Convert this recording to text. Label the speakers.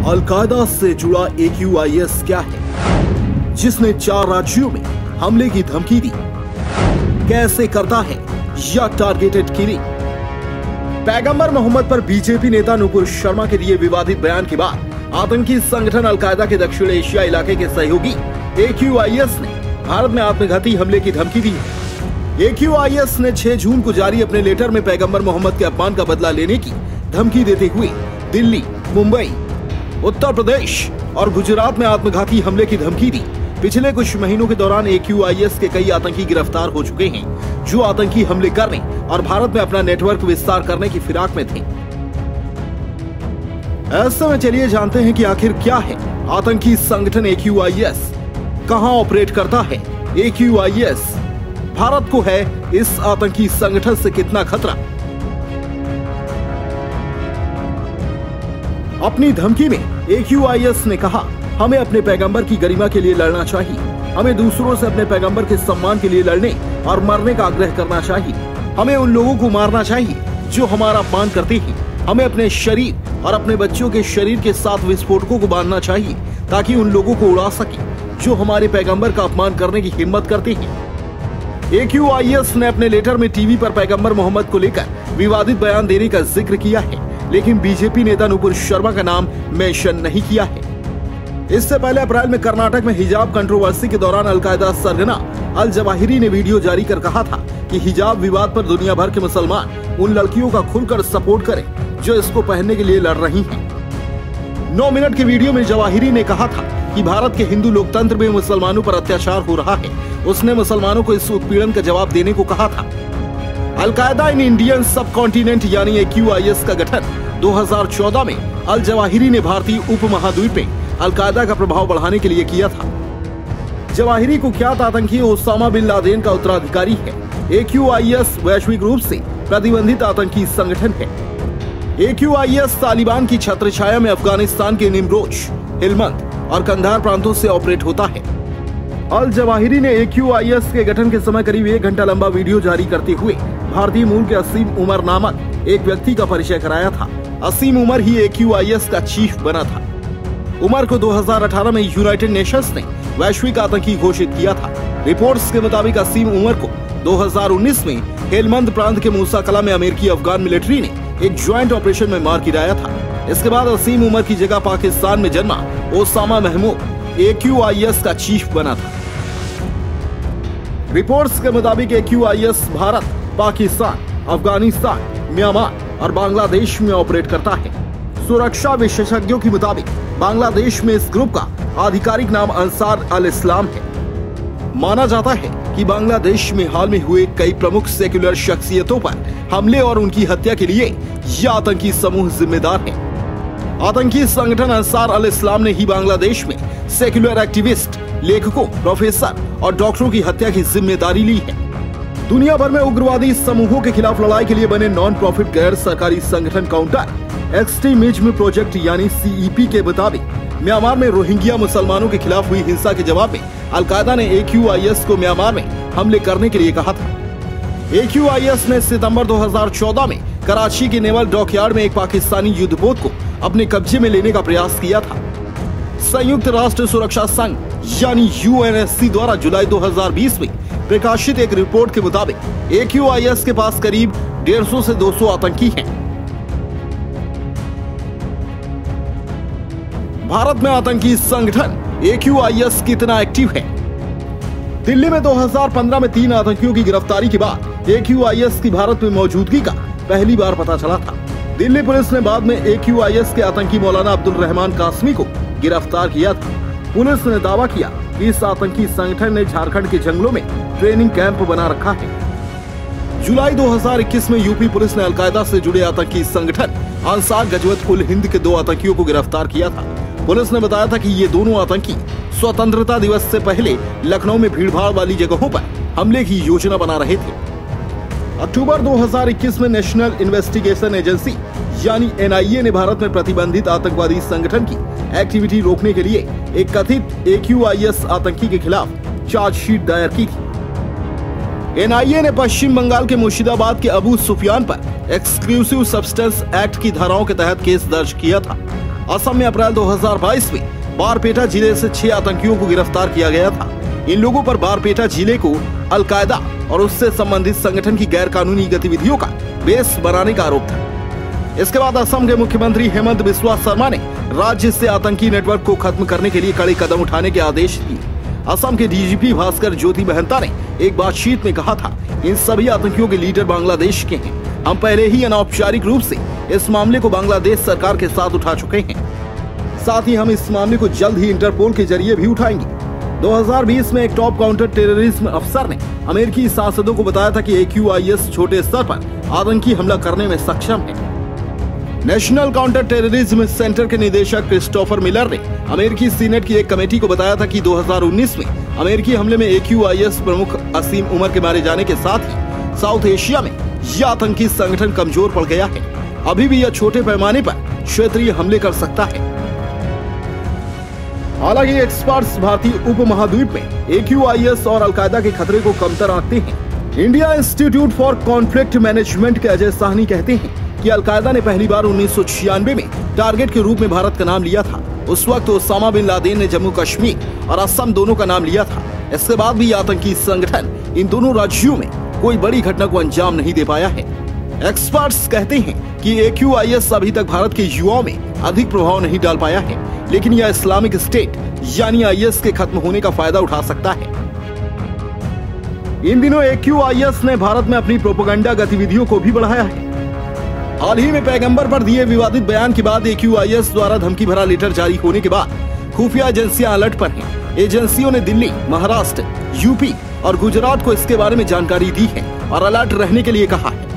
Speaker 1: Al Qaeda से जुड़ा AQIS क्या है, जिसने 4 राज्यों में हमले की धमकी दी? कैसे करता है या टारगेटेड किलिंग? पैगंबर मोहम्मद पर बीजेपी नेता नुपुर शर्मा के दिए विवादित बयान के बाद आतंकी संगठन अल-कायदा के दक्षिण एशिया इलाके के सहयोगी AQIS ने भारत में आत्मघाती हमले की धमकी दी है। AQIS ने 6 जून को जारी अपने लेटर में पैगंबर मोहम्मद के अपमान का बदला लेने की धमकी देते हुए दिल्ली, मुंबई, उत्तर प्रदेश और गुजरात में आत्मघाती हमले की धमकी दी। पिछले कुछ महीनों के दौरान AQIS के कई आतंकी गिरफ्तार हो चुके हैं, जो आतंकी हमले करने और भारत में अपना नेटवर्क विस्तार करने की फिराक में थे। ऐसे में चलिए जानते हैं कि आखिर क्या है आतंकी संगठन AQIS, कहां ऑपरेट करता है AQIS, भारत को है इस आतंकी संगठन से कितना खतरा। अपनी धमकी में AQIS ने कहा, हमें अपने पैगंबर की गरिमा के लिए लड़ना चाहिए, हमें दूसरों से अपने पैगंबर के सम्मान के लिए लड़ने और मरने का आग्रह करना चाहिए, हमें उन लोगों को मारना चाहिए जो हमारा अपमान करते हैं, हमें अपने शरीर और अपने बच्चों के शरीर के साथ विस्फोटकों को बांधना चाहिए ताकि उन लोगों को उड़ा सके जो हमारे पैगंबर का अपमान करने की हिम्मत करते हैं। AQIS ने अपने लेटर में टीवी पर पैगंबर मोहम्मद को लेकर विवादित बयान देने का जिक्र किया है, लेकिन बीजेपी नेता नुपुर शर्मा का नाम मेंशन नहीं किया है। इससे पहले अप्रैल में कर्नाटक में हिजाब कंट्रोवर्सी के दौरान अल-कायदा सरगना अल जवाहिरी ने वीडियो जारी कर कहा था कि हिजाब विवाद पर दुनिया भर के मुसलमान उन लड़कियों का खुलकर सपोर्ट करें जो इसको पहनने के लिए लड़ रही हैं। 9 मिनट के वीडियो में जवाहिरी ने कहा था कि भारत के हिंदू लोकतंत्र में मुसलमानों पर अत्याचार हो रहा है। उसने मुसलमानों को इस उत्पीड़न का जवाब देने को कहा था। अल-कायदा इन इंडियन सब कॉन्टिनेंट यानी AQIS का गठन 2014 में अल जवाहिरी ने भारतीय उपमहाद्वीप में अल-कायदा का प्रभाव बढ़ाने के लिए किया था। जवाहिरी कुख्यात आतंकी ओसामा बिन लादेन का उत्तराधिकारी है। AQIS वैश्विक रूप से प्रतिबंधित आतंकी संगठन है। AQIS तालिबान की छत्रछाया में अफगानिस्तान के निमरोज, हेलमंद और कंधार प्रांतों से ऑपरेट होता है। अल जवाहिरी ने AQIS के गठन के समय करीब 1 घंटा लंबा वीडियो जारी करते हुए भारतीय मूल के असीम उमर नामक एक व्यक्ति का परिचय कराया था। असीम उमर ही AQIS का चीफ बना था। उमर को 2018 में यूनाइटेड नेशंस ने वैश्विक आतंकी घोषित किया था। रिपोर्ट्स के मुताबिक असीम उमर को 2019 में हेलमंद प्रांत के मूसा कला में अमेरिकी अफगान मिलिट्री ने एक ज्वाइंट ऑपरेशन में मार गिराया था। इसके बाद असीम उमर की जगह पाकिस्तान में जन्मा ओसामा महमूद AQIS का चीफ बना था। रिपोर्ट्स के मुताबिक AQIS भारत, पाकिस्तान, अफगानिस्तान, म्यांमार और बांग्लादेश में ऑपरेट करता है। सुरक्षा विशेषज्ञों के मुताबिक बांग्लादेश में इस ग्रुप का आधिकारिक नाम अंसार अल इस्लाम है। माना जाता है कि बांग्लादेश में हाल में हुए कई प्रमुख सेक्युलर शख्सियतों पर हमले और उनकी हत्या के लिए यह आतंकी समूह जिम्मेदार है। आतंकी संगठन अंसार अल इस्लाम ने ही बांग्लादेश में सेक्युलर एक्टिविस्ट, लेखकों, प्रोफेसर और डॉक्टरों की हत्या की जिम्मेदारी ली है। दुनिया भर में उग्रवादी समूहों के खिलाफ लड़ाई के लिए बने नॉन प्रॉफिट गैर सरकारी संगठन काउंटर एक्सट्रीमिज्म प्रोजेक्ट यानी CEP के मुताबिक म्यांमार में रोहिंग्या मुसलमानों के खिलाफ हुई हिंसा के जवाब में अल-कायदा ने AQIS को म्यांमार में हमले करने के लिए कहा था। AQIS ने सितंबर 2014 में कराची के नेवल डॉकयार्ड में एक पाकिस्तानी युद्धपोत को अपने कब्जे में लेने का प्रयास किया था। संयुक्त राष्ट्र सुरक्षा संघ यानी UNSC द्वारा जुलाई 2020 में प्रकाशित एक रिपोर्ट के मुताबिक AQIS के पास करीब 150 से 200 आतंकी हैं। भारत में आतंकी संगठन AQIS कितना एक्टिव है? दिल्ली में 2015 में 3 आतंकियों की गिरफ्तारी के बाद AQIS की भारत में मौजूदगी का पहली बार पता चला था। दिल्ली पुलिस ने बाद में AQIS के आतंकी मौलाना अब्दुल रहमान कासमी को गिरफ्तार किया था। पुलिस ने दावा किया कि इस आतंकी संगठन ने झारखंड के जंगलों में ट्रेनिंग कैंप बना रखा है। जुलाई 2021 में यूपी पुलिस ने अल-कायदा से जुड़े आतंकी संगठन अंसार गजवत उल हिंद के 2 आतंकियों को गिरफ्तार किया था। पुलिस ने बताया था कि ये दोनों आतंकी स्वतंत्रता दिवस से पहले लखनऊ में भीड़भाड़ वाली जगहों पर हमले की योजना बना रहे थे। अक्टूबर 2021 में नेशनल इन्वेस्टिगेशन एजेंसी यानी NIA ने भारत में प्रतिबंधित आतंकवादी संगठन की एक्टिविटी रोकने के लिए एक कथित AQIS आतंकी के खिलाफ चार्जशीट दायर की थी। एनआईए ने पश्चिम बंगाल के मुर्शिदाबाद के अबू सुफियान पर एक्सक्लूसिव सब्सटेंस एक्ट की धाराओं के तहत केस दर्ज किया था। असम में अप्रैल 2022 में बारपेटा जिले से 6 आतंकियों को गिरफ्तार किया गया था। इन लोगों पर बारपेटा जिले को अलकायदा और उससे संबंधित संगठन की गैर कानूनी गतिविधियों का बेस बनाने का आरोप था। इसके बाद असम के मुख्यमंत्री हेमंत बिस्वा शर्मा ने राज्य से आतंकी नेटवर्क को खत्म करने के लिए कड़े कदम उठाने के आदेश दिए। असम के डीजीपी भास्कर ज्योति महंता ने एक बातचीत में कहा था, इन सभी आतंकियों के लीडर बांग्लादेश के हैं। हम पहले ही अनौपचारिक रूप से इस मामले को बांग्लादेश सरकार के साथ उठा चुके हैं। साथ ही हम इस मामले को जल्द ही इंटरपोल के जरिए भी उठाएंगे। 2020 में एक टॉप काउंटर टेररिज्म अफसर ने अमेरिकी सांसदों को बताया था कि AQIS छोटे स्तर पर आतंकी हमला करने में सक्षम है। नेशनल काउंटर टेररिज्म सेंटर के निदेशक क्रिस्टोफर मिलर ने अमेरिकी सीनेट की एक कमेटी को बताया था कि 2019 में अमेरिकी हमले में AQIS प्रमुख असीम उमर के मारे जाने के साथ ही साउथ एशिया में यह आतंकी संगठन कमजोर पड़ गया है। अभी भी यह छोटे पैमाने पर क्षेत्रीय हमले कर सकता है। हालांकि एक्सपर्ट्स भारतीय उपमहाद्वीप में AQIS और अलकायदा के खतरे को कमतर आंकते हैं। India institute for conflict management के अजय साहनी कहते हैं कि अलकायदा ने पहली बार 1996 में टारगेट के रूप में भारत का नाम लिया था। उस वक्त ओसामा बिन लादेन ने जम्मू कश्मीर और असम दोनों का नाम लिया था। इसके बाद भी आतंकी संगठन इन दोनों राज्यों में कोई बड़ी घटना को अंजाम नहीं दे पाया है। एक्सपर्ट्स कहते हैं कि AQIS अभी तक भारत के युवाओं में अधिक प्रभाव नहीं डाल पाया है, लेकिन यह इस्लामिक स्टेट यानी IS के खत्म होने का फायदा उठा सकता है। इन दिनों AQIS ने भारत में अपनी प्रोपेगेंडा गतिविधियों को भी बढ़ाया है। हाल ही में पैगंबर पर दिए विवादित बयान के बाद AQIS द्वारा धमकी भरा लेटर जारी होने के बाद खुफिया एजेंसियां अलर्ट पर हैं। एजेंसियों ने दिल्ली, महाराष्ट्र, यूपी और गुजरात को इसके बारे में जानकारी दी है और अलर्ट रहने के लिए कहा है।